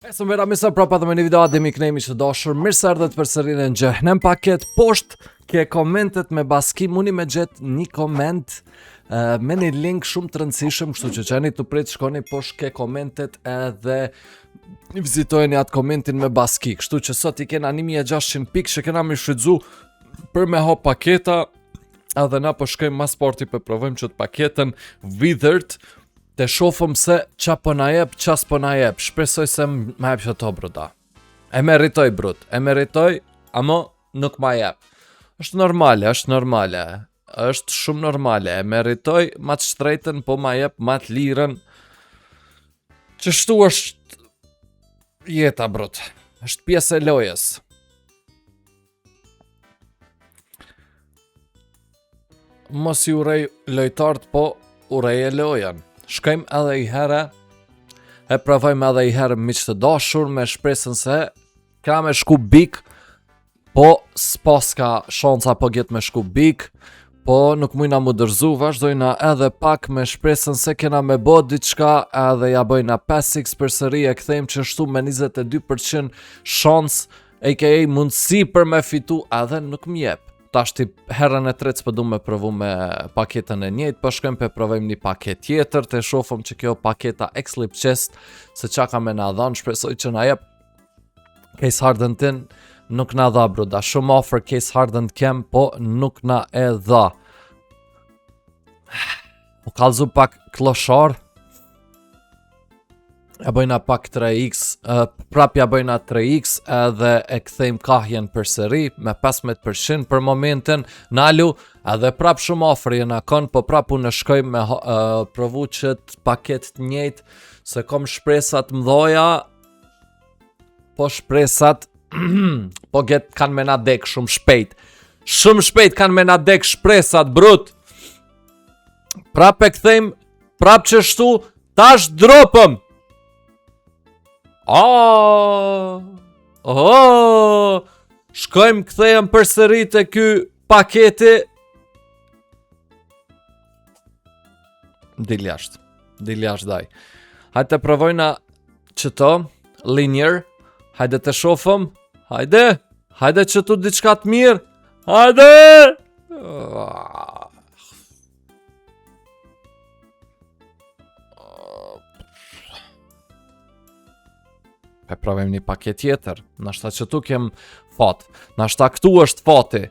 Së mëra misa prapa dhe me një video ademi kënejmi që doshur. Mirë se erdhët për sërin e në gjëhnem paket. Poshtë ke komentet me baski, muni me gjetë një koment me një link shumë të rëndësishëm, kështu që qeni të pritë shkoni poshtë ke komentet edhe vizitojni atë komentin me baski. Kështu që sot i kena 1600 pikë që kena me shfrytzu për me hop paketa, edhe na po shkojmë mas sporti për provojmë që të paketën Withered. Të shofëm se qa po na jep, qa s'po na jep. Shpresoj se ma jep që to bruta. E meritoj brut, e meritoj, amo nuk ma jep. Është normale, është shumë normale. E meritoj ma të shtrejten, po ma jep ma të liren. Që shtu është jeta brut. Është pjesë e lojës. Mos i urej lojtartë, po urej e lojen. Shkojmë edhe i herë, e provojmë edhe i herë miq të dashur me shpresën se ka me shku bik, po s'pas ka shanca po gjet me shku bik, po nuk mujna mu dërzu, vazhdojna edhe pak me shpresën se kena me bo diçka edhe ja bëjna 5x për sëri e kthejmë që shtu me 22% shans, aka mundësi për me fitu edhe nuk mjep. Tashti herën e tretë s'po du me provu me paketën e njëjtë, po shkojmë pe provojmë një paket tjetër, të shofëm që kjo paketa X-Lip Chest, se qa ka me na dhanë, shpresoj që na jep Case Hardened tin, nuk na dha bruda, shumë offer Case Hardened kem, po nuk na e dha. U kallzu pak kloshar, ja bëjna pak 3x, prap ja bëjna 3x edhe e kthejmë kahjen për sëri me 15% për momentin, nalu edhe prap shumë offer jena kon, po prap unë shkoj me provu që të paket të njëjtë, se kom shpresat mdoja, po shpresat, po get kanë me na dek shumë shpejt kanë me na dek shpresat brut, prap e kthejmë, prap që shtu, tash dropëm, shkojmë kthejem për sëri të ky paketi. Dil jashtë daj. Hajde të provojna që to, linear, hajde të shofëm, hajde që tu diçka të mirë, hajde! E provojmë një paket tjetër, nashta që tu kem fat, nashta këtu është fati.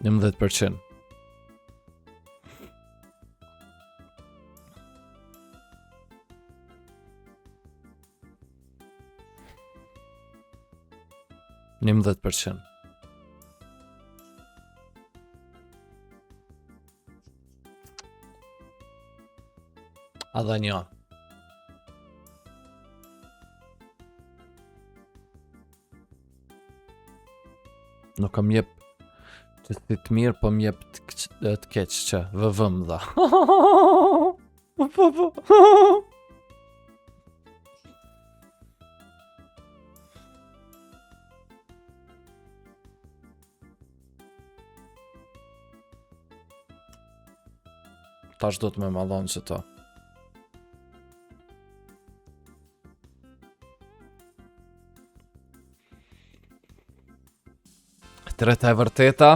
Në 10%. Në 10%. A dhe një. Nuk kam jep që si të mirë, po më jep të keq që vëvëm dha. Tash do të me madhon që to. Treta e vërteta.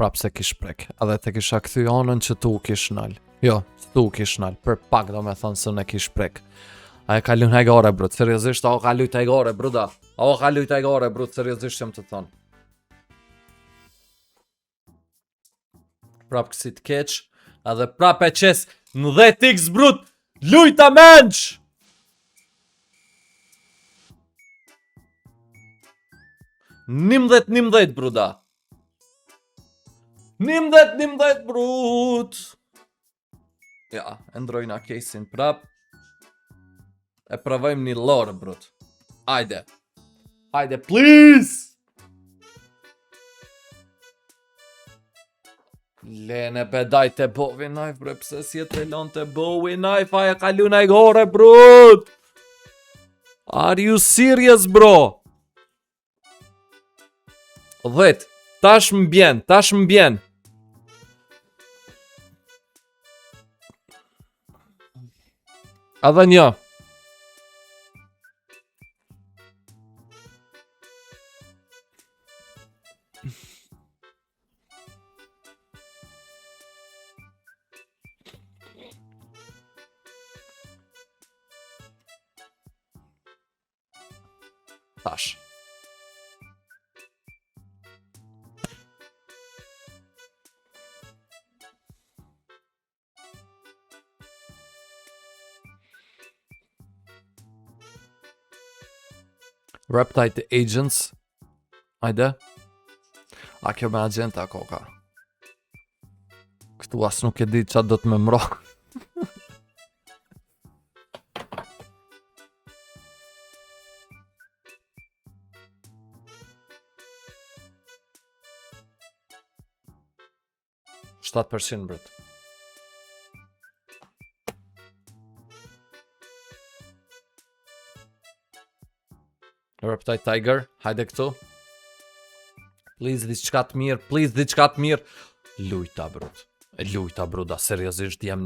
Prap se kish prek, edhe të kisha kthy anën që tu kish nal. Jo, tu kish nal, për pak do me thonë se në kish prek. A e ka lujt hajgare brut, seriozisht, a o ka lujt hajgare bruda. A o ka lujt hajgare brut, seriozisht jam të thonë. Prap kësi të keq, edhe prap e qes në 10x brut, lujta menç! 19 bruda. 19 brut. Ja, e ndrojna kesin prap. E provojmë një lorë, brut. Hajde. Hajde, please! Lene bedaj të bovi knife, bre, pse si e të lon të bovi knife, aja kalu na i gore, brut! Are you serious, bro? 10, tash m'bjen. Edhe një. Tash. Reptile Agents. Hajde. A kjo me agenta koka. Këtu as nuk e di qa do të me mro. %, bret. Reptile Tiger, hajde këtu. Please, diçka të mirë. Lujta, bro, da, seriosisht jam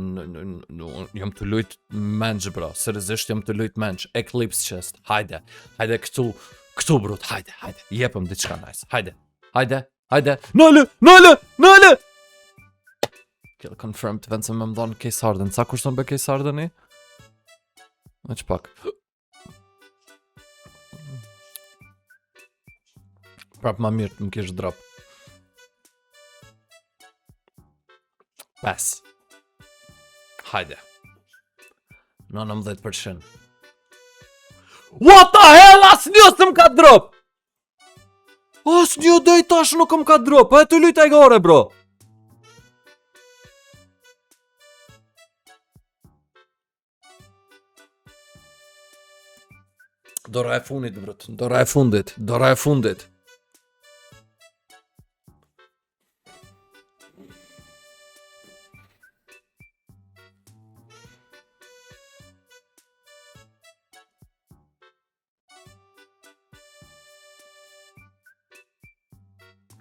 të lujt menç, bro. Seriosisht jam të lujt menç. Eclipse chest, hajde këtu, bro, hajde. Jepëm diçka nice, hajde. Nëllë! Kill confirmed, vend se me më dhonë Case Harden. Sa kushton be Case Hardeni? Në që pak. Prap ma mirë të më kish drop. Pass. Hajde. 19%. What the hell, as një së më ka drop! As një dhej tash nuk më ka drop, e të lyta i gore, bro. Dora e fundit, brot. Dora e fundit.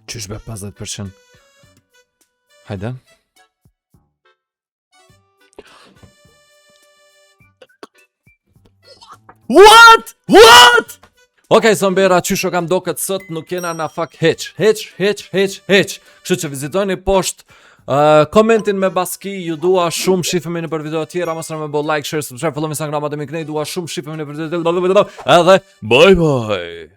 Qysh be 50%. Hajde. What? Okej, zombera, qysho kam do këtë sot, nuk jena na fak heq. Kështu që vizitoni poshtë, komentin me baski, ju dua shumë, shifemi në për video tjera, mos me bo like, share, subscribe, follow me Instagram, dua shumë, shifemi në për video tjera, edhe bye bye!